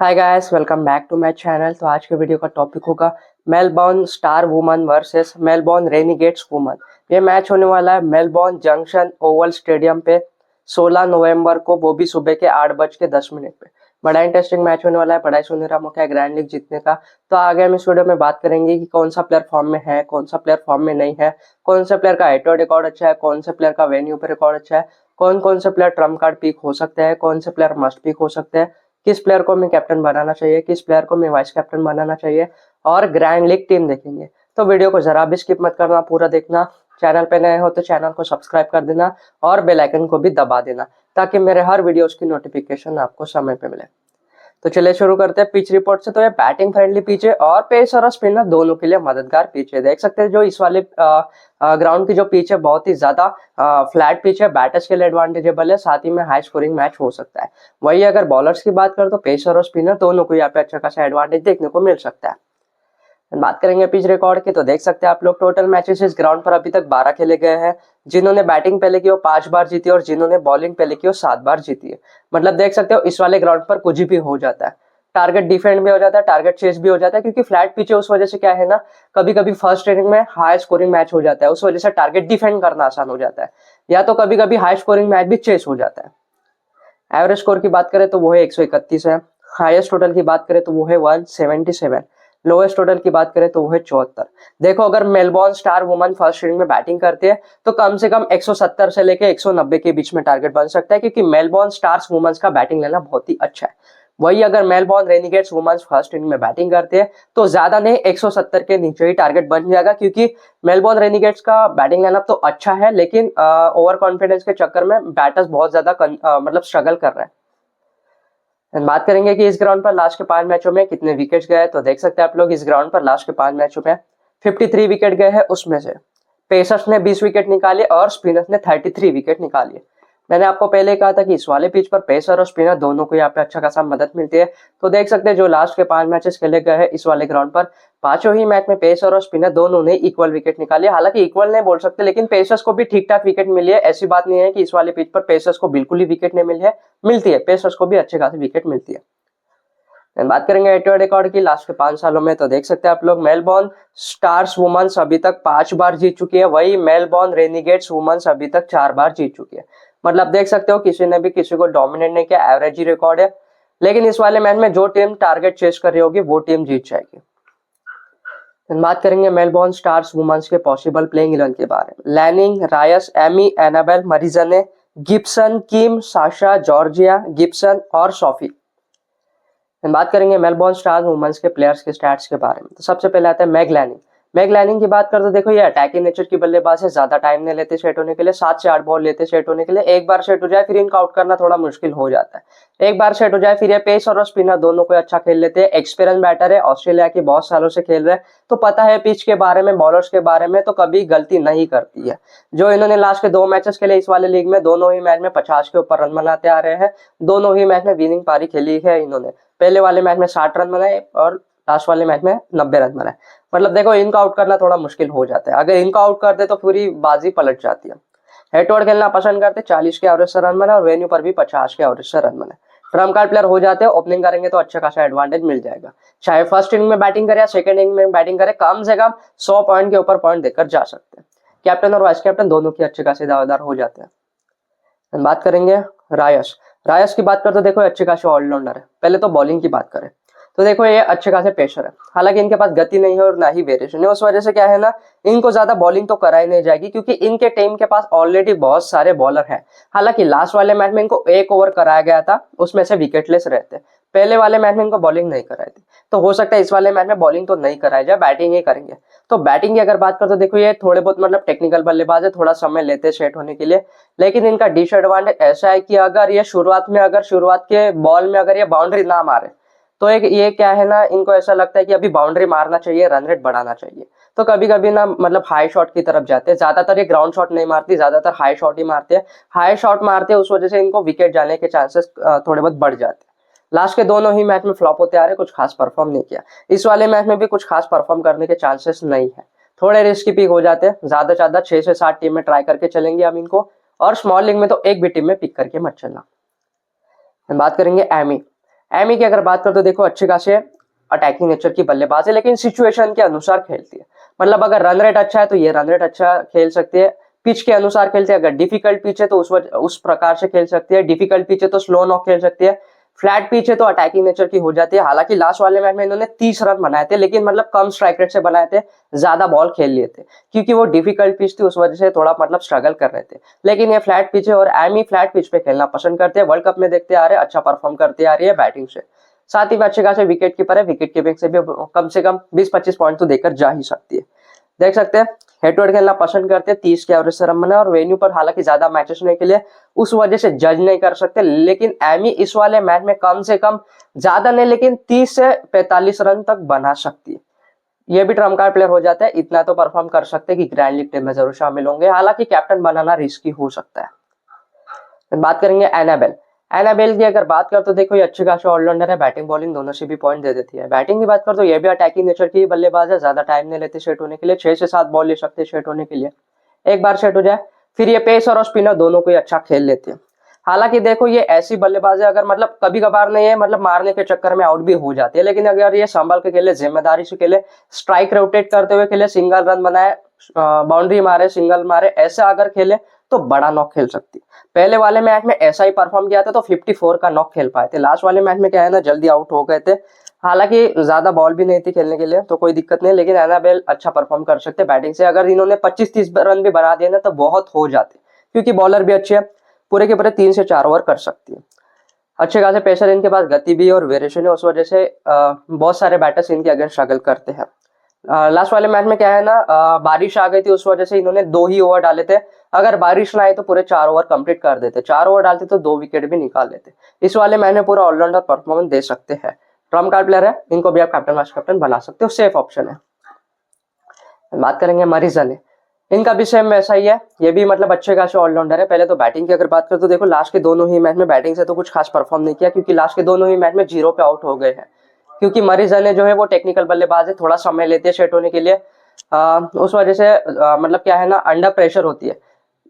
Hi guys, welcome back to my channel. तो आज के वीडियो का टॉपिक होगा Melbourne Star women versus Melbourne Renegades women. ये मैच होने वाला है मेलबोर्न जंक्शन ओवल स्टेडियम पे 16 नवंबर को, वो भी सुबह के 8:10 पे। बड़ा इंटरेस्टिंग मैच होने वाला है, बड़ा सुनहरा मौका है ग्रैंड लीग जीतने का। तो आगे हम इस वीडियो में बात करेंगे कि कौन सा प्लेयर फॉर्म में है, कौन सा प्लेयर फॉर्म में नहीं है, कौन सा प्लेयर का हेड-टू-हेड रिकॉर्ड अच्छा है, कौन सा प्लेयर का वेन्यू पे रिकॉर्ड अच्छा है, कौन कौन से प्लेयर ट्रम्प कार्ड पिक हो सकते हैं, कौन से प्लेयर मस्ट पिक हो सकते हैं, किस प्लेयर को हमें कैप्टन बनाना चाहिए, किस प्लेयर को हमें वाइस कैप्टन बनाना चाहिए, और ग्रैंड लीग टीम देखेंगे। तो वीडियो को जरा भी स्किप मत करना, पूरा देखना। चैनल पे नए हो तो चैनल को सब्सक्राइब कर देना और बेल आइकन को भी दबा देना ताकि मेरे हर वीडियोस की नोटिफिकेशन आपको समय पे मिले। तो चलिए शुरू करते हैं पिच रिपोर्ट से। तो ये बैटिंग फ्रेंडली पिच है और पेसर और स्पिनर दोनों के लिए मददगार पिच है। देख सकते हैं जो इस वाले ग्राउंड की जो पिच है बहुत ही ज्यादा फ्लैट पिच है, बैटर्स के लिए एडवांटेजेबल है, साथ ही में हाई स्कोरिंग मैच हो सकता है। वही अगर बॉलर्स की बात करें तो पेसर और स्पिनर दोनों को यहाँ पे अच्छा खासा एडवांटेज देखने को मिल सकता है। बात करेंगे पिच रिकॉर्ड की तो देख सकते हैं आप लोग टोटल मैचेस इस ग्राउंड पर अभी तक 12 खेले गए हैं। जिन्होंने बैटिंग पहले की वो 5 बार जीती और जिन्होंने बॉलिंग पहले की वो 7 बार जीती है। मतलब देख सकते हो इस वाले ग्राउंड पर कुछ भी हो जाता है, टारगेट डिफेंड भी हो जाता है, टारगेट चेस भी हो जाता है, क्योंकि फ्लैट पिच है। उस वजह से क्या है ना, कभी कभी फर्स्ट इनिंग में हाई स्कोरिंग मैच हो जाता है, उस वजह से टारगेट डिफेंड करना आसान हो जाता है, या तो कभी कभी हाई स्कोरिंग मैच भी चेस हो जाता है। एवरेज स्कोर की बात करें तो वो है 131 है। हाईएस्ट टोटल की बात करें तो वो है 177। लोएस्ट टोटल की बात करें तो वो है 74। देखो अगर Melbourne Star woman first inning में बैटिंग करती है तो कम से कम 170 से लेके 190 के बीच में टारगेट बन सकता है, क्योंकि मेलबोर्न स्टार्स वुमेन्स का बैटिंग लेना बहुत ही अच्छा है। वही अगर Melbourne Renegades women's first inning में बैटिंग करते हैं तो ज्यादा नहीं 170 के नीचे ही टारगेट बन जाएगा, क्योंकि मेलबोर्न रेनिगेट्स का बैटिंग लाइनअप तो अच्छा है, लेकिन ओवर कॉन्फिडेंस के चक्कर में बैटर्स बहुत ज्यादा मतलब स्ट्रगल कर रहे हैं। बात करेंगे कि इस ग्राउंड पर लास्ट के 5 मैचों में कितने विकेट्स गए, तो देख सकते हैं आप लोग इस ग्राउंड पर लास्ट के 5 मैचों में 53 विकेट गए हैं। उसमें से पेसर्स ने 20 विकेट निकाले और स्पिनर्स ने 33 विकेट निकाली। मैंने आपको पहले कहा था कि इस वाले पिच पर पेसर और स्पिनर दोनों को यहाँ पे अच्छा खासा मदद मिलती है। तो देख सकते हैं जो लास्ट के 5 मैचेस खेले गए हैं इस वाले ग्राउंड पर, पांचों ही मैच में पेसर और स्पिनर दोनों ने इक्वल विकेट निकाली। हालांकि इक्वल नहीं बोल सकते, लेकिन पेसर्स को भी ठीक ठाक विकेट मिली है। ऐसी बात नहीं है कि इस वाले पिच पर पेसर्स को बिल्कुल ही विकेट नहीं मिली है, मिलती है, पेसर्स को भी अच्छे खासी विकेट मिलती है। बात करेंगे हेड-टू-हेड रिकॉर्ड की लास्ट के 5 सालों में, तो देख सकते हैं आप लोग मेलबोर्न स्टार्स वुमेन्स अभी तक 5 बार जीत चुकी है, वही मेलबोर्न रेनिगेट्स वुमेन्स अभी तक 4 बार जीत चुकी है। मतलब देख सकते हो किसी ने भी किसी को डोमिनेट नहीं किया, एवरेज ही रिकॉर्ड है। लेकिन इस वाले मैच में जो टीम टारगेट चेस कर रही होगी वो टीम जीत जाएगी। बात करेंगे मेलबोर्न स्टार्स वुमेन्स के पॉसिबल प्लेइंग 11 के बारे में। लैनिंग, रायस, Amy, Annabel, Marizanne, Gibson, Kim, Sasha, Georgia, Gibson और सोफी। बात करेंगे मेलबोर्न स्टार्स वुमेन्स के प्लेयर्स के स्टैट्स के बारे में। तो सबसे पहले आता है मैग लैनिंग। मैग लैनिंग की बात करते तो देखो ये अटैकिंग नेचर की बल्लेबाज है, ज्यादा टाइम नहीं लेते सेट होने के लिए, 7 से 8 बॉल लेते सेट होने के लिए। एक बार सेट हो जाए फिर इनका आउट करना थोड़ा मुश्किल हो जाता है। एक बार सेट हो जाए फिर ये पेस और स्पिनर दोनों को अच्छा खेल लेते हैं। एक्सपीरियंस बैटर है, ऑस्ट्रेलिया की बहुत सालों से खेल रहे हैं, तो पता है पिच के बारे में, बॉलर्स के बारे में, तो कभी गलती नहीं करती है। जो इन्होंने लास्ट के 2 मैचेस खेले इस वाले लीग में, दोनों ही मैच में 50 के ऊपर रन बनाते आ रहे हैं। दोनों ही मैच में विनिंग पारी खेली है इन्होंने। पहले वाले मैच में 60 रन बनाए और लास्ट वाले मैच में 90 रन बनाए। मतलब देखो इनका आउट करना थोड़ा मुश्किल हो जाता है, अगर इनका आउट कर दे तो पूरी बाजी पलट जाती है। हेड टू हेड खेलना पसंद करते, 40 के एवरेज से रन बने और वेन्यू पर भी 50 के एवरेज से रन बने। ट्रम्प कार्ड प्लेयर हो जाते हैं, ओपनिंग करेंगे तो अच्छा खासा एडवांटेज मिल जाएगा। चाहे फर्स्ट इनिंग में बैटिंग करे या सेकंड इनिंग में बैटिंग करे, कम से कम 100 पॉइंट के ऊपर पॉइंट देकर जा सकते हैं। कैप्टन और वाइस कैप्टन दोनों की अच्छे खासे दावेदार हो जाते हैं। बात करेंगे रायस। रायस की बात करते तो देखो अच्छे खासे ऑलराउंडर है। पहले तो बॉलिंग की बात करें तो देखो ये अच्छे खासे पेसर है, हालांकि इनके पास गति नहीं है और ना ही वेरिएशन है। उस वजह से क्या है ना, इनको ज्यादा बॉलिंग तो कराई नहीं जाएगी, क्योंकि इनके टीम के पास ऑलरेडी बहुत सारे बॉलर हैं। हालांकि लास्ट वाले मैच में इनको 1 ओवर कराया गया था, उसमें से विकेटलेस रहते। पहले वाले मैच में इनको बॉलिंग नहीं कराई थी, तो हो सकता है इस वाले मैच में बॉलिंग तो नहीं कराई जाए, बैटिंग ही करेंगे। तो बैटिंग की अगर बात करें तो देखो ये थोड़े बहुत मतलब टेक्निकल बल्लेबाज है, थोड़ा समय लेते सेट होने के लिए। लेकिन इनका डिसएडवांटेज ऐसा है कि अगर ये शुरुआत के बॉल में अगर ये बाउंड्री ना मारे तो एक ये क्या है ना, इनको ऐसा लगता है कि अभी बाउंड्री मारना चाहिए, रन रेट बढ़ाना चाहिए। तो कभी कभी ना मतलब हाई शॉट की तरफ जाते हैं। ज्यादातर ये ग्राउंड शॉट नहीं मारती, ज्यादातर हाई शॉट ही मारते हैं। हाई शॉट मारते हैं उस वजह से इनको विकेट जाने के चांसेस थोड़े बहुत बढ़ जाते हैं। लास्ट के दोनों ही मैच में फ्लॉप होते आ रहे, कुछ खास परफॉर्म नहीं किया। इस वाले मैच में भी कुछ खास परफॉर्म करने के चांसेस नहीं है, थोड़े रिस्की पिक हो जाते हैं। ज्यादा से ज्यादा 6 से 7 टीम में ट्राई करके चलेंगे हम इनको, और स्मॉल लीग में तो एक भी टीम में पिक करके मत चलना। बात करेंगे एमी। एमी की अगर बात करें तो देखो अच्छे खासे अटैकिंग नेचर की बल्लेबाज है, लेकिन सिचुएशन के अनुसार खेलती है। मतलब अगर रन रेट अच्छा है तो ये रन रेट अच्छा खेल सकती है, पिच के अनुसार खेलती है। अगर डिफिकल्ट पिच है तो उस प्रकार से खेल सकती है, डिफिकल्ट पिच है तो स्लो नॉक खेल सकती है, फ्लैट पिच है तो अटैकिंग नेचर की हो जाती है। हालांकि लास्ट वाले मैच में इन्होंने 30 रन बनाए थे, लेकिन मतलब कम स्ट्राइक रेट से बनाए थे, ज्यादा बॉल खेल लिए थे, क्योंकि वो डिफिकल्ट पिच थी, उस वजह से थोड़ा मतलब स्ट्रगल कर रहे थे। लेकिन ये फ्लैट पिच है और एमी फ्लैट पिच पे खेलना पसंद करते हैं, वर्ल्ड कप में देखते आ रहे हैं अच्छा परफॉर्म करते आ रही है बैटिंग से। साथ ही में अच्छे खासे विकेट कीपर है, विकेट कीपिंग से भी कम से कम 20-25 पॉइंट तो देकर जा ही सकती है। देख सकते हैं हेड टू हेड खेलना पसंद करते हैं, 30 के एवरेज से रन बना, और वेन्यू पर हालांकि ज्यादा मैचेस नहीं खेले, उस वजह से जज नहीं कर सकते। लेकिन एमी इस वाले मैच में कम से कम ज्यादा नहीं लेकिन 30 से 45 रन तक बना सकती है। ये भी ट्रम्प कार्ड प्लेयर हो जाता है, इतना तो परफॉर्म कर सकते हैं कि ग्रैंड लीग टीम में जरूर शामिल होंगे। हालांकि कैप्टन बनाना रिस्की हो सकता है। बात करेंगे एनाबेल। एनाबेल की अगर बात कर तो देखो ये अच्छी खासी ऑलराउंडर है, बैटिंग बॉलिंग दोनों से भी पॉइंट दे देती है। बैटिंग की बात कर तो ये भी अटैकिंग नेचर की बल्लेबाज है, ज्यादा टाइम नहीं लेते सेट होने के लिए, 6 से 7 बॉल ले सकते हैं सेट होने के लिए। एक बार सेट हो जाए फिर ये पेसर और स्पिनर दोनों को ही अच्छा खेल लेते हैं। हालांकि देखो ये ऐसी बल्लेबाज है, अगर मतलब कभी कभार नहीं है, मतलब मारने के चक्कर में आउट भी हो जाती है, लेकिन अगर ये संभल के खेले, जिम्मेदारी से खेले, स्ट्राइक रोटेट करते हुए खेले, सिंगल रन बनाए, बाउंड्री मारे, सिंगल मारे, ऐसा अगर खेले तो बड़ा नॉक खेल सकती है। पहले वाले मैच में ऐसा ही परफॉर्म किया था तो 54 का नॉक खेल पाए थे। लास्ट वाले मैच में क्या है ना, जल्दी आउट हो गए थे, हालांकि ज्यादा बॉल भी नहीं थी खेलने के लिए तो कोई दिक्कत नहीं, लेकिन एनाबेल अच्छा परफॉर्म कर सकते बैटिंग से। अगर इन्होंने 25-30 रन भी बना दिए ना तो बहुत हो जाते, क्योंकि बॉलर भी अच्छे है, पूरे के पूरे 3 से 4 ओवर कर सकती है। अच्छे खासे पेसर इनके पास, गति भी और वेरिएशन है, उस वजह से बहुत सारे बैटर्स इनके अगेंस्ट स्ट्रगल करते हैं। लास्ट वाले मैच में क्या है ना, बारिश आ गई थी, उस वजह से इन्होंने 2 ही ओवर डाले थे। अगर बारिश ना आई तो पूरे 4 ओवर कंप्लीट कर देते, 4 ओवर डालते तो 2 विकेट भी निकाल लेते। इस वाले मैच में पूरा ऑलराउंडर परफॉर्मेंस दे सकते हैं। ट्रम्प कार्ड प्लेयर है, इनको भी आप कैप्टन वाइस कैप्टन बना सकते हो, सेफ ऑप्शन है। बात करेंगे मरीजन, इनका भी सेम वैसा ही है, ये भी मतलब अच्छे खासे ऑलराउंडर है। पहले तो बैटिंग की अगर बात करें तो देखो लास्ट के दोनों ही मैच में बैटिंग से तो कुछ खास परफॉर्म नहीं किया, क्योंकि लास्ट के दोनों ही मैच में 0 पे आउट हो गए हैं। क्योंकि मरीजन जो है वो टेक्निकल बल्लेबाज है, थोड़ा समय लेते हैं सेट होने के लिए, उस वजह से मतलब क्या है ना, अंडर प्रेशर होती है।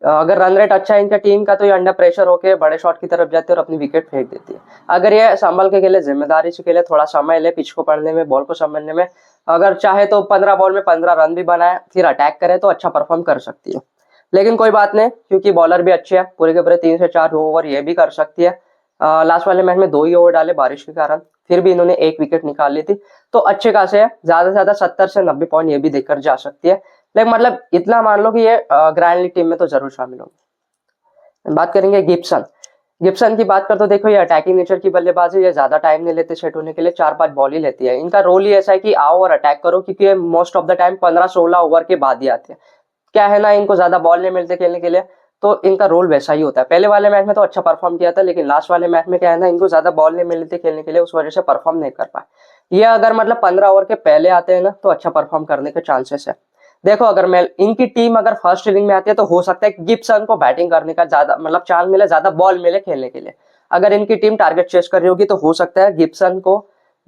अगर रन रेट अच्छा है इनका टीम का तो ये अंडर प्रेशर होकर बड़े शॉट की तरफ जाती है और अपनी विकेट फेंक देती है। अगर ये संभल के खेले, जिम्मेदारी से खेले, थोड़ा समय ले पिच को पढ़ने में, बॉल को समझने में, अगर चाहे तो 15 बॉल में 15 रन भी बनाए फिर अटैक करे तो अच्छा परफॉर्म कर सकती है। लेकिन कोई बात नहीं, क्योंकि बॉलर भी अच्छे है, पूरे के पूरे 3 से 4 ओवर ये भी कर सकती है। लास्ट वाले मैच में 2 ही ओवर डाले बारिश के कारण, फिर भी इन्होंने 1 विकेट निकाल ली थी, तो अच्छे खासे है, ज्यादा से ज्यादा 70 से 90 पॉइंट ये भी देकर जा सकती है। लेकिन मतलब इतना मान लो कि ये ग्रैंड लीग टीम में तो जरूर शामिल होंगे। बात करेंगे गिब्सन। गिब्सन की बात कर तो देखो ये अटैकिंग नेचर की बल्लेबाज है, ये ज्यादा टाइम नहीं लेते सेट होने के लिए, 4-5 बॉल ही लेती है। इनका रोल ही ऐसा है कि आओ और अटैक करो, क्योंकि most of the time 15-16 over के बाद ही आते हैं। क्या है ना, इनको ज्यादा बॉल नहीं मिलते खेलने के लिए, तो इनका रोल वैसा ही होता है। पहले वाले मैच में तो अच्छा परफॉर्म किया था, लेकिन लास्ट वाले मैच में क्या है ना, इनको ज्यादा बॉल नहीं मिलती खेलने के लिए, उस वजह से परफॉर्म नहीं कर पाए। ये अगर मतलब 15 ओवर के पहले आते हैं ना तो अच्छा परफॉर्म करने के चांसेस है। देखो अगर मैं इनकी टीम अगर फर्स्ट इनिंग में आती है तो हो सकता है गिब्सन को बैटिंग करने का ज्यादा मतलब चांस मिले, ज्यादा बॉल मिले खेलने के लिए। अगर इनकी टीम टारगेट चेस कर रही होगी तो हो सकता है गिब्सन को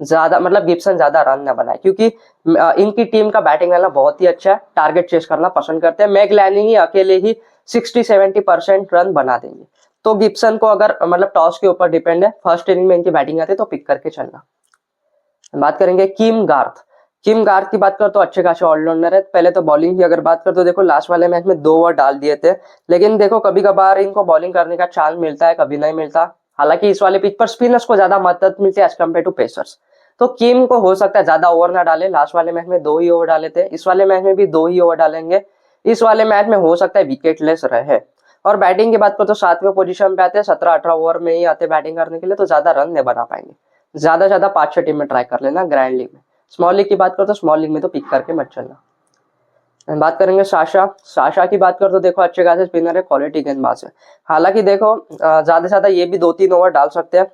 ज्यादा मतलब गिब्सन ज्यादा रन ना बनाए, क्योंकि इनकी टीम का बैटिंग करना बहुत ही अच्छा है, टारगेट चेस करना पसंद करते हैं। मैग लैनिंग ही अकेले ही 60-70% रन बना देंगे। तो गिब्सन को अगर मतलब टॉस के ऊपर डिपेंड है, फर्स्ट इनिंग में इनकी बैटिंग आती है तो पिक करके चलना। बात करेंगे किम गार्थ। किम गार्थ की बात कर तो अच्छे खासे ऑलराउंडर है। पहले तो बॉलिंग की अगर बात कर तो देखो लास्ट वाले मैच में 2 ओवर डाल दिए थे, लेकिन देखो कभी कभार इनको बॉलिंग करने का चांस मिलता है, कभी नहीं मिलता। हालांकि इस वाले पिच पर स्पिनर्स को ज्यादा मदद मिलती है एज कम्पेयर टू पेसर्स, तो किम को हो सकता है ज्यादा ओवर ना डाले। लास्ट वाले मैच में 2 ही ओवर डाले थे, इस वाले मैच में भी 2 ही ओवर डालेंगे। इस वाले मैच में हो सकता है विकेट लेस रहे। और बैटिंग की बात करो तो 7वें पोजीशन पे आते हैं, 17-18 ओवर में ही आते बैटिंग करने के लिए, तो ज्यादा रन नहीं बना पाएंगे। ज्यादा से ज्यादा 5-6 टीम में ट्राई कर लेना ग्रैंड लीग में। स्मॉल लीग की बात करो तो स्मॉल लीग में तो पिक करके मत चलना। बात करेंगे साशा। साशा की बात करो तो देखो अच्छे खासे स्पिनर है, क्वालिटी गेंदबाज है। हालांकि देखो ज्यादा से ज्यादा ये भी 2-3 ओवर डाल सकते हैं।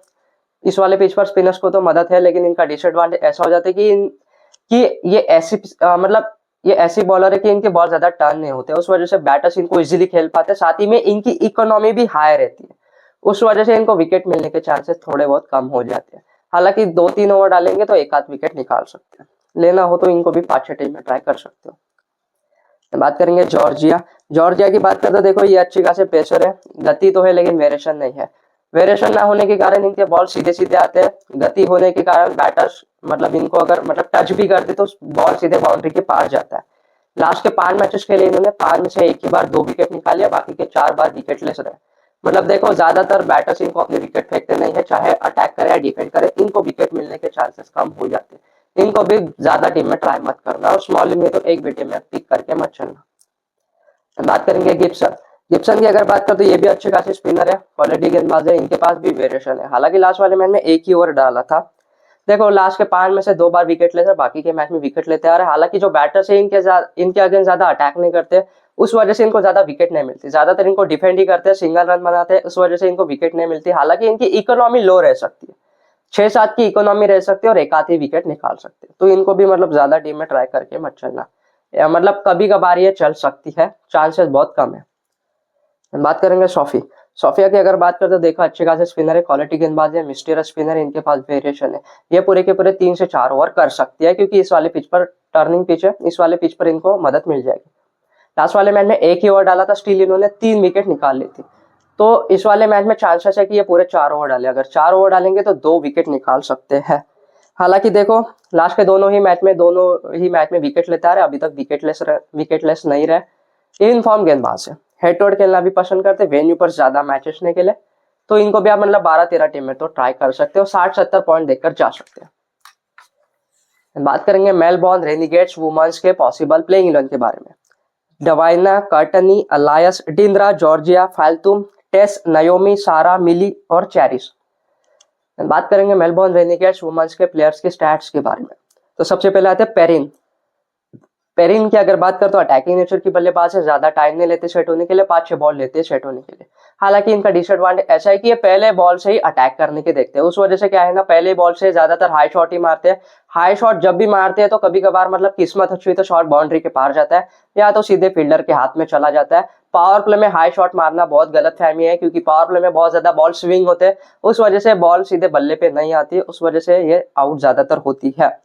इस वाले पिच पर स्पिनर्स को तो मदद है, लेकिन इनका डिसएडवांटेज ऐसा हो जाता है कि ये ऐसी मतलब ये ऐसी बॉलर है कि इनके बॉल ज्यादा टर्न नहीं होते, उस वजह से बैटर्स इनको इजीली खेल पाते हैं। साथ ही में इनकी इकोनॉमी भी हाई रहती है, उस वजह से इनको विकेट मिलने के चांसेस थोड़े बहुत कम हो जाते हैं। हालांकि 2-3 ओवर डालेंगे तो 1 आध विकेट निकाल सकते हैं। लेना हो तो इनको भी 5-6 टीम में ट्राई कर सकते हो। बात करेंगे जॉर्जिया। जॉर्जिया की बात करते देखो ये अच्छी खासे पेसर है, गति तो है लेकिन वेरिएशन नहीं है। वेरिएशन ना होने के कारण इनके बॉल सीधे सीधे आते हैं, गति होने के कारण बैटर्स मतलब इनको अगर मतलब टच भी करते तो बॉल सीधे बाउंड्री के पार जाता है। लास्ट के 5 मैचेस के लिए इन्होंने 5 में से एक ही बार 2 विकेट निकाले, बाकी के 4 बार विकेटलेस रहे। मतलब देखो ज्यादातर बैटर्स इनको अपने विकेट फेंकते नहीं है, चाहे अटैक करे या डिफेंड करे, इनको विकेट मिलने के चांसेस कम हो जाते हैं। इनको भी ज्यादा टीम में ट्राई मत करना, और स्मॉल में तो एक भी टीम में पिक करके मत चलना। बात करेंगे गिब्सन। गिब्सन की अगर बात करें तो ये भी अच्छे खासे स्पिनर है, क्वालिटी गेंदबाज है, इनके पास भी वेरिएशन है। हालांकि लास्ट वाले मैच में एक ही ओवर डाला था। देखो लास्ट के 5 में से 2 बार विकेट लेते, बाकी के मैच में विकेट लेते आ रहे। हालांकि जो बैटर्स है इनके अगेंस्ट ज्यादा अटैक नहीं करते, उस वजह से इनको ज्यादा विकेट नहीं मिलती। ज्यादातर इनको डिफेंड ही करते हैं, सिंगल रन बनाते हैं, उस वजह से इनको विकेट नहीं मिलती। हालांकि इनकी इकोनॉमी लो रह सकती है, 6-7 की इकोनॉमी रह सकती है और एक आधी विकेट निकाल सकते हैं। तो इनको भी मतलब ज्यादा टीम में ट्राई करके मत चलना, मतलब कभी कभार ये चल सकती है, चांसेस बहुत कम है। बात करेंगे सोफिया की अगर बात करते तो देखो अच्छे खासे स्पिनर है, क्वालिटी गेंदबाज है, मिस्टीरियस स्पिनर है, इनके पास वेरिएशन है। ये पूरे के पूरे 3 से 4 ओवर कर सकती है, क्योंकि इस वाले पिच पर टर्निंग पिच है, इस वाले पिच पर इनको मदद मिल जाएगी। लास्ट वाले मैच में एक ही ओवर डाला था, स्टिल इन्होंने 3 विकेट निकाल ली थी। तो इस वाले मैच में चांसेस है कि ये पूरे 4 ओवर डाले, अगर 4 ओवर डालेंगे तो 2 विकेट निकाल सकते हैं। हालांकि देखो लास्ट के दोनों ही मैच में विकेट लेते आ रहे, अभी तक विकेटलेस नहीं रहे। इन फॉर्म गेंदबाज है, हेड टू हेड खेलना भी पसंद करते, वेन्यू पर ज्यादा मैचेस नहीं खेले, तो इनको भी आप मतलब 12-13 टीम में तो ट्राई कर सकते हो, 60-70 पॉइंट देखकर जा सकते हैं। बात करेंगे मेलबॉर्न रेनिगेट्स वुमेन्स के पॉसिबल प्लेइंग 11 के बारे में। डवाइना, कर्टनी, अलायस, डिंद्रा, जॉर्जिया, फाल्तुम, टेस, नयोमी, सारा, मिली और चैरिस। बात करेंगे मेलबॉर्न रेनिगेट्स वुमेन्स के प्लेयर्स के स्टैट्स के बारे में। तो सबसे पहले आते हैं पेरिन की अगर बात करें तो अटैकिंग नेचर की बल्लेबाज है, ज्यादा टाइम नहीं लेते सेट होने के लिए, 5-6 बॉल लेते हैं सेट होने के लिए। हालांकि इनका डिसएडवांटेज ऐसा है कि ये पहले बॉल से ही अटैक करने के देखते हैं, उस वजह से क्या है ना, पहले बॉल से ज्यादातर हाई शॉट ही मारते हैं। हाई शॉट जब भी मारते हैं तो कभी कभार मतलब किस्मत अच्छी हुई तो शॉट बाउंड्री के पार जाता है, या तो सीधे फील्डर के हाथ में चला जाता है। पावर प्ले में हाई शॉट मारना बहुत गलत फहमी है, क्योंकि पावर प्ले में बहुत ज्यादा बॉल स्विंग होते हैं, उस वजह से बॉल सीधे बल्ले पे नहीं आती है, उस वजह से ये आउट ज्यादातर होती है।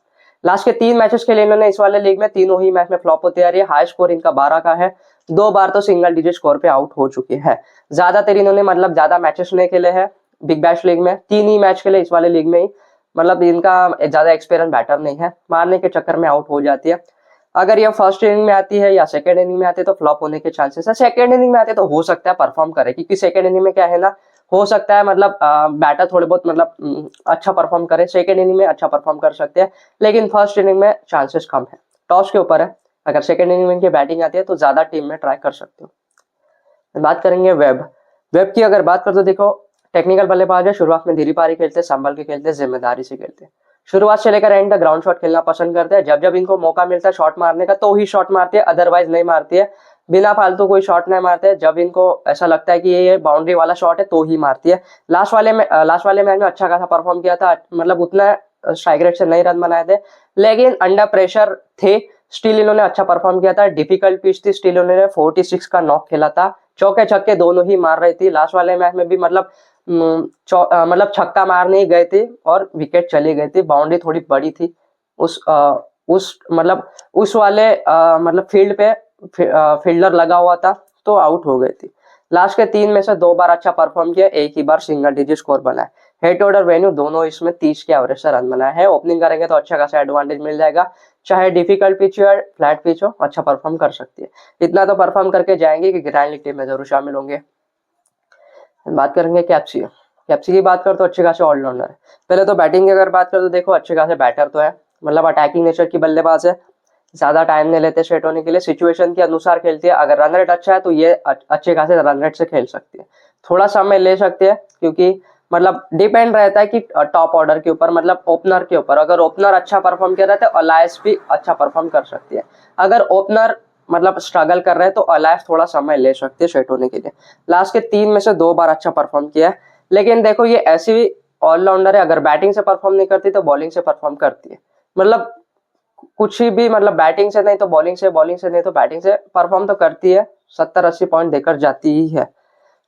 लास्ट के 3 मैचेस के लिए इन्होंने इस वाले लीग में तीनों ही मैच में फ्लॉप होते आ रही है। हाई स्कोर इनका 12 का है, 2 बार तो सिंगल डिजिट स्कोर पे आउट हो चुके हैं। ज्यादातर इन्होंने मतलब ज्यादा मैचेस नहीं खेले हैं बिग बैश लीग में, 3 ही मैच खेले इस वाले लीग में ही, मतलब इनका ज्यादा एक्सपीरियंस बैटर नहीं है, मारने के चक्कर में आउट हो जाती है। अगर ये फर्स्ट इनिंग में आती है या सेकंड इनिंग में आती है तो फ्लॉप होने के चांसेस है। सेकंड इनिंग में आते तो हो सकता है परफॉर्म करे, क्योंकि सेकंड इनिंग में क्या है ना, हो सकता है मतलब बैटर थोड़े बहुत मतलब अच्छा परफॉर्म करे, सेकंड इनिंग में अच्छा परफॉर्म कर सकते हैं, लेकिन फर्स्ट इनिंग में चांसेस कम है। टॉस के ऊपर है, अगर सेकंड इनिंग में इनकी बैटिंग आती है तो ज्यादा टीम में ट्राई कर सकते हो। बात करेंगे वेब की अगर बात करें तो देखो टेक्निकल बल्लेबाज है, शुरुआत में धीरे पारी खेलते, संभल के खेलते, जिम्मेदारी से खेलते, शुरुआत से लेकर एंड तक ग्राउंड शॉट खेलना पसंद करते हैं। जब जब इनको मौका मिलता है शॉट मारने का तो ही शॉट मारते हैं, अदरवाइज नहीं मारती है, बिना फालतू कोई शॉट नहीं मारते। जब इनको ऐसा लगता है कि ये बाउंड्री वाला शॉट है तो ही मारती है। लास्ट वाले मैच में अच्छा खासा परफॉर्म किया था, मतलब उतना स्ट्राइक रेट से नहीं रन बनाए थे, लेकिन अंडर प्रेशर थे, स्टिल इन्होंने अच्छा परफॉर्म किया था। डिफिकल्ट पिच थी, स्टिल इन्होंने 46 का नॉक खेला था, चौके छक्के दोनों ही मार रही थी। लास्ट वाले मैच में भी मतलब छक्का मारने ही गए थे और विकेट चली गई थी, बाउंड्री थोड़ी बड़ी थी उस वाले फील्ड पे, फील्डर लगा हुआ था तो आउट हो गई थी। लास्ट के 3 में से 2 बार अच्छा परफॉर्म किया, एक ही बार सिंगल डिजिट स्कोर बनाया। हेड ऑर्डर वेन्यू दोनों इसमें 30 के एवरेज से रन बनाए हैं। ओपनिंग करेंगे तो अच्छा खासा एडवांटेज मिल जाएगा, चाहे डिफिकल्ट पिच हो या फ्लैट पिच हो, अच्छा परफॉर्म कर सकती है। इतना तो परफॉर्म करके जाएंगे कि ग्रैंड लीग टीम में जरूर शामिल होंगे। बात करेंगे कैप्सी की बात कर तो अच्छे खासे ऑलराउंडर है। पहले तो बैटिंग की अगर बात कर तो देखो अच्छे खासे बैटर तो है, मतलब अटैकिंग नेचर की बल्लेबाज है, ज्यादा टाइम नहीं लेते सेट होने के लिए, सिचुएशन के अनुसार खेलती है। अगर रन रेट अच्छा है तो ये अच्छे खासे रन रेट से खेल सकती है, थोड़ा समय ले सकते हैं, क्योंकि मतलब डिपेंड रहता है कि टॉप ऑर्डर के ऊपर, मतलब ओपनर के ऊपर। अगर ओपनर अच्छा परफॉर्म कर रहा है तो अलायंस भी अच्छा परफॉर्म कर सकती है। अगर ओपनर स्ट्रगल कर रहे हैं तो अलायंस थोड़ा समय ले सकते हैं सेट होने के लिए। लास्ट के 3 में से 2 बार अच्छा परफॉर्म किया है, लेकिन देखो ये ऐसी ऑलराउंडर है, अगर बैटिंग से परफॉर्म नहीं करती तो बॉलिंग से परफॉर्म करती है। मतलब कुछ ही भी बैटिंग से नहीं तो बॉलिंग से, बॉलिंग से नहीं तो बैटिंग से परफॉर्म तो करती है, 70-80 पॉइंट देकर जाती ही है।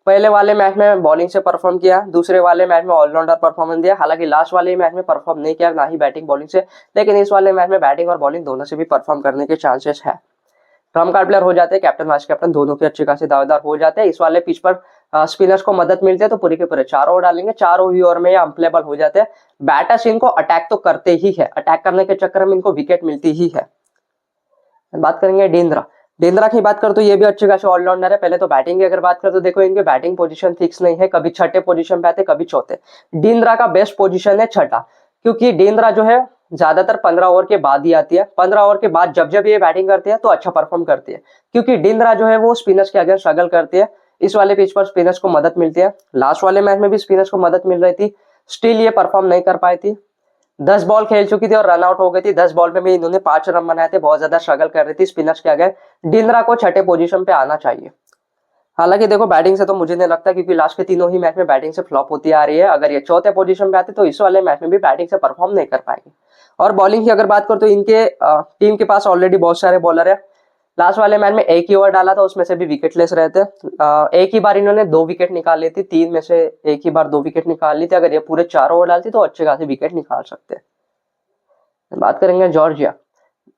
पहले वाले मैच में बॉलिंग से परफॉर्म किया, दूसरे वाले मैच में ऑलराउंडर परफॉर्मेंस दिया। हालांकि लास्ट वाले मैच में परफॉर्म नहीं किया, ना ही बैटिंग बॉलिंग से, लेकिन इस वाले मैच में बैटिंग और बॉलिंग दोनों से भी परफॉर्म करने के चांसेस है। ट्रम्प कार्ड प्लेयर हो जाते हैं, कैप्टन वाइस कैप्टन दोनों के अच्छे खासे दावेदार हो जाते हैं। इस वाले पिच पर स्पिनर्स को मदद मिलती है तो पूरे के पूरे 4 ओवर डालेंगे, 4 ही ओवर में ये अनप्लेबल हो जाते हैं। बैटर्स इनको अटैक तो करते ही है, अटैक करने के चक्कर में इनको विकेट मिलती ही है। बात करेंगे डिंद्रा। डिंद्रा की बात करो तो ये भी अच्छे खासे ऑलराउंडर है। पहले तो बैटिंग की अगर बात करो तो देखो इनके बैटिंग पोजीशन फिक्स नहीं है, कभी छठे पोजीशन पे आते कभी चौथे। डिंद्रा का बेस्ट पोजीशन है छठा, क्योंकि डिंद्रा जो है ज्यादातर 15 ओवर के बाद ही आती है। 15 ओवर के बाद जब जब ये बैटिंग करती है तो अच्छा परफॉर्म करती है, क्योंकि डिंद्रा जो है वो स्पिनर्स के अगेंस्ट स्ट्रगल करती है। इस वाले पिच पर स्पिनर्स को मदद मिलती है। लास्ट वाले मैच में भी स्पिनर्स को मदद मिल रही थी, स्टिल ये परफॉर्म नहीं कर पाई थी। 10 बॉल खेल चुकी थी और रन आउट हो गई थी। 10 बॉल में भी इन्होंने 5 रन बनाए थे, बहुत ज्यादा स्ट्रगल कर रही थी स्पिनर्स के आगे। डिंद्रा को छठे पोजीशन पे आना चाहिए। हालांकि देखो बैटिंग से तो मुझे नहीं लगता, क्योंकि लास्ट के तीनों ही मैच में बैटिंग से फ्लॉप होती आ रही है। अगर ये चौथे पोजीशन पे आते तो इस वाले मैच में भी बैटिंग से परफॉर्म नहीं कर पाएंगे। और बॉलिंग की अगर बात करो तो इनके टीम के पास ऑलरेडी बहुत सारे बॉलर है। लास्ट वाले मैच में एक ही ओवर डाला था, उसमें से भी विकेटलेस रहे थे। एक ही बार इन्होंने 2 विकेट निकाल ली थी, 3 में से एक ही बार 2 विकेट निकाल ली थी। अगर ये पूरे 4 ओवर डालती तो अच्छे खासे विकेट निकाल सकते। बात करेंगे जॉर्जिया।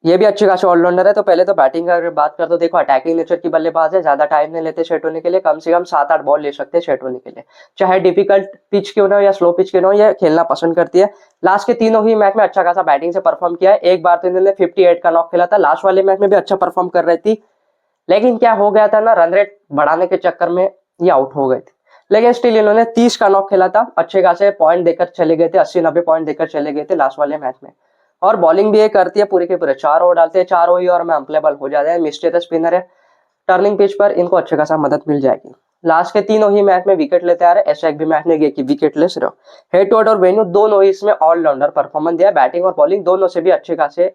ये भी अच्छे खासे ऑलराउंडर है। तो पहले तो बैटिंग का अगर बात कर तो देखो अटैकिंग नेचर की बल्लेबाज है, ज्यादा टाइम नहीं लेते सेट होने के लिए, कम से कम 7-8 बॉल ले सकते हैं सेट होने के लिए। चाहे डिफिकल्ट पिच क्यों ना हो या स्लो पिच क्यों ना हो, ये खेलना पसंद करती है। लास्ट के तीनों ही मैच में अच्छा खासा बैटिंग से परफॉर्म किया है। एक बार तो इन्होंने 58 का नॉक खेला था, लास्ट वाले मैच में भी अच्छा परफॉर्म कर रही थी। लेकिन क्या हो गया था ना, रन रेट बढ़ाने के चक्कर में ये आउट हो गए थे। लेकिन स्टिल इन्होंने 30 का नॉक खेला था, अच्छे खासे पॉइंट देकर चले गए थे, 80-90 पॉइंट देकर चले गए थे लास्ट वाले मैच में। और बॉलिंग भी ये करती है, पूरे के पूरे 4 ओवर डालते हैं, 4 ही ओवर में अनप्लेबल हो जाते हैं। मिस्टेरियस स्पिनर है, टर्निंग पिच पर इनको अच्छे खासा मदद मिल जाएगी। लास्ट के तीनों ही मैच में विकेट लेते आ रहे, ऐसा एक भी मैच नहीं गया कि विकेट लेस रहो। हेड टू हेड और वेन्यू दोनों ही इसमें ऑलराउंडर परफॉर्मेंस दिया, बैटिंग और बॉलिंग दोनों से भी अच्छे खासे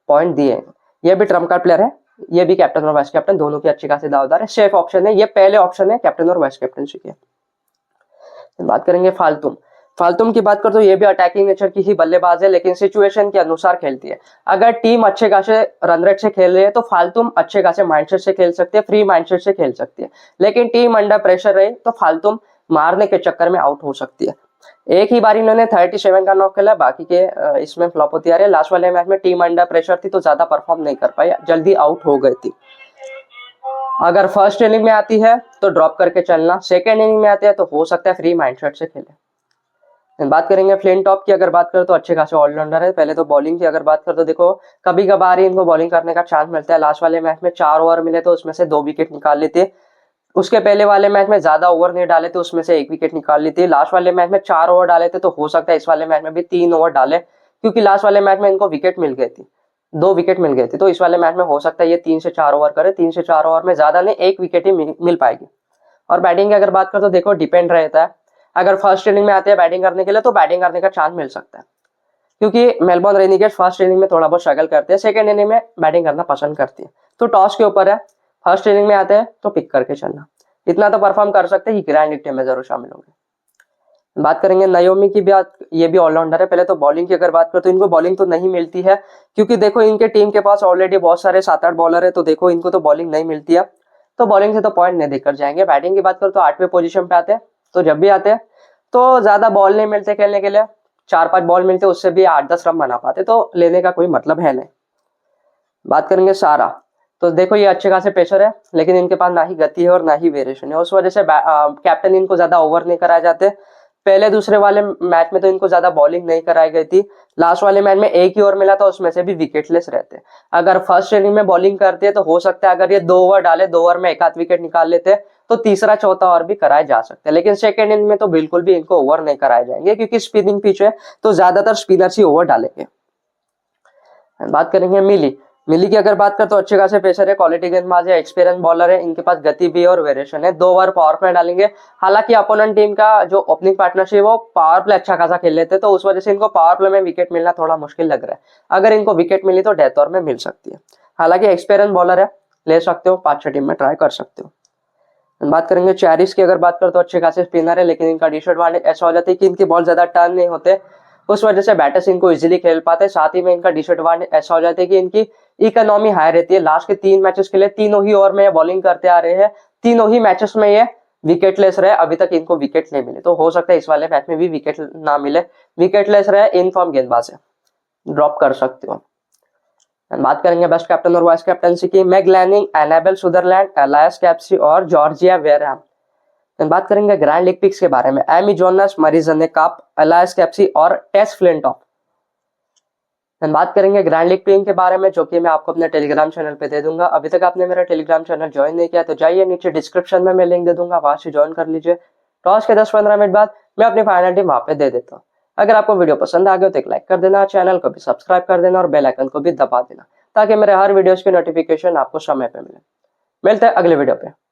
पॉइंट दिए। ये भी ट्रम्प कार्ड प्लेयर है, ये भी कैप्टन और वाइस कैप्टन दोनों की अच्छी खासी दावेदार है। सेफ ऑप्शन है, ये पहले ऑप्शन है कैप्टन और वाइस कैप्टनशिप के। बात करेंगे फाल्तुम। फाल्तुम की बात करो तो ये भी अटैकिंग नेचर की ही बल्लेबाज है, लेकिन सिचुएशन के अनुसार खेलती है। अगर टीम अच्छे खासे रन रेट से खेल रही है तो फाल्तुम अच्छे खासे माइंडसेट से खेल सकती है, फ्री माइंडसेट से खेल सकती है। लेकिन टीम अंडर प्रेशर रही तो फाल्तुम मारने के चक्कर में आउट हो सकती है। एक ही बार इन्होंने 37 का नॉक खेला, बाकी के इसमें फ्लॉप होती आ रही है। लास्ट वाले मैच में टीम अंडर प्रेशर थी तो ज्यादा परफॉर्म नहीं कर पाई, जल्दी आउट हो गई थी। अगर फर्स्ट इनिंग में आती है तो ड्रॉप करके चलना, सेकेंड इनिंग में आती है तो हो सकता है फ्री माइंडसेट से खेले। बात करेंगे फ्लिंटॉप की अगर बात करें तो अच्छे खासे ऑलराउंडर है। पहले तो बॉलिंग की अगर बात करें तो देखो कभी कभार ही इनको बॉलिंग करने का चांस मिलता है। लास्ट वाले मैच में 4 ओवर मिले तो उसमें से 2 विकेट निकाल लेते। उसके पहले वाले मैच में ज्यादा ओवर नहीं डाले थे, उसमें से 1 विकेट निकाल ली थी। लास्ट वाले मैच में 4 ओवर डाले थे तो हो सकता है इस वाले मैच में भी 3 ओवर डाले, क्योंकि लास्ट वाले मैच में इनको विकेट मिल गई थी, 2 विकेट मिल गए थे। तो इस वाले मैच में हो सकता है ये 3 से 4 ओवर करे। 3 से 4 ओवर में ज्यादा नहीं, 1 विकेट ही मिल पाएगी। और बैटिंग की अगर बात करें तो देखो डिपेंड रहता है। अगर फर्स्ट इनिंग में आते हैं बैटिंग करने के लिए तो बैटिंग करने का चांस मिल सकता है, क्योंकि मेलबोर्न रेनिगेट्स फर्स्ट इनिंग में थोड़ा बहुत स्ट्रगल करते हैं, सेकंड इनिंग में बैटिंग करना पसंद करती है। तो टॉस के ऊपर है, फर्स्ट इनिंग में आते हैं तो पिक करके चलना। इतना तो परफॉर्म कर सकते हैं कि ग्रैंड टीम में जरूर शामिल होंगे। बात करेंगे नाओमी की बात, ये भी ऑलराउंडर है। पहले तो बॉलिंग की अगर बात करें तो इनको बॉलिंग तो नहीं मिलती है, क्योंकि देखो इनके टीम के पास ऑलरेडी बहुत सारे 7-8 बॉलर है, तो देखो इनको तो बॉलिंग नहीं मिलती है, तो बॉलिंग से तो पॉइंट नहीं देकर जाएंगे। बैटिंग की बात करें तो 8वें पोजीशन पे आते हैं, तो जब भी आते हैं तो ज्यादा बॉल नहीं मिलते खेलने के लिए, 4-5 बॉल मिलते, उससे भी 8-10 रन बना पाते, तो लेने का कोई मतलब है नहीं। बात करेंगे सारा, तो देखो ये अच्छे खासे पेसर है, लेकिन इनके पास ना ही गति है और ना ही वेरिएशन है, उस वजह से कैप्टन इनको ज्यादा ओवर नहीं कराए जाते। पहले दूसरे वाले मैच में तो इनको ज्यादा बॉलिंग नहीं कराई गई थी। लास्ट वाले मैच में 1 ही ओवर मिला था, उसमें से भी विकेटलेस रहते। अगर फर्स्ट इनिंग में बॉलिंग करते हैं तो हो सकता है अगर ये 2 ओवर डाले, 2 ओवर में 1-8 विकेट निकाल लेते तो तीसरा चौथा ओवर भी कराए जा सकते हैं। लेकिन सेकेंड इनिंग में तो बिल्कुल भी इनको ओवर नहीं कराए जाएंगे, क्योंकि स्पिनिंग पिच है तो ज्यादातर स्पिनर्स ही ओवर डालेंगे। बात करेंगे मिली की अगर बात करें तो अच्छे खासे पेसर है, क्वालिटी गेंदबाज है, एक्सपीरियंस बॉलर है, इनके पास गति भी और वेरिएशन है। 2 ओवर पावर प्ले डालेंगे। हालांकि अपोनेंट टीम का जो ओपनिंग पार्टनरशिप है वो पावर प्ले अच्छा खासा खेल लेते हैं, तो उस वजह से इनको पावर प्ले में विकेट मिलना थोड़ा मुश्किल लग रहा है। अगर इनको विकेट मिली तो डेथ ओवर में मिल सकती है। हालांकि एक्सपीरियंस बॉलर है, ले सकते हो, 5-6 टीम में ट्राई कर सकते हो। बात करेंगे चैरिस की अगर बात करें तो अच्छे खासे स्पिनर है, लेकिन इनका डिसएडवांटेज ऐसा हो जाता है कि इनकी बॉल ज्यादा टर्न नहीं होते, उस वजह से बैटर्स इनको इजीली खेल पाते हैं। साथ ही में इनका डिसएडवांटेज ऐसा हो जाता है कि इनकी इकोनॉमी हाई रहती है। लास्ट के 3 मैचेस के लिए तीनों ही ओवर में बॉलिंग करते आ रहे हैं, तीनों ही मैचेस में ये विकेटलेस रहे, अभी तक इनको विकेट नहीं मिले, तो हो सकता है इस वाले मैच में भी विकेट ना मिले। विकेटलेस रहे, इनफॉर्म गेंदबाज है, ड्रॉप कर सकते हो। बात करेंगे बेस्ट कैप्टन और वाइस कैप्टनसी की। Meg Lanning, Annabel Sutherland, Alice Capsey और जॉर्जिया वेरहैम। बात करेंगे ग्रैंड लीग पिक्स के बारे में, Amy Jonas, Marizanne Kapp, Alice Capsey और टेस फ्लिंटॉफ। बात करेंगे ग्रैंड लीग पिक के बारे में, जो कि मैं आपको अपने टेलीग्राम चैनल पे दे दूंगा। अभी तक आपने मेरा टेलीग्राम चैनल ज्वाइन नहीं किया तो जाइए, नीचे डिस्क्रिप्शन में मैं लिंक दे दूंगा, वहां से ज्वाइन कर लीजिए। टॉस के 10-15 मिनट बाद मैं अपनी फाइनल टीम वहां पे दे देता हूँ। अगर आपको वीडियो पसंद आ गया तो एक लाइक कर देना, चैनल को भी सब्सक्राइब कर देना और बेल आइकन को भी दबा देना, ताकि मेरे हर वीडियोस की नोटिफिकेशन आपको समय पे मिले। मिलते हैं अगले वीडियो पे।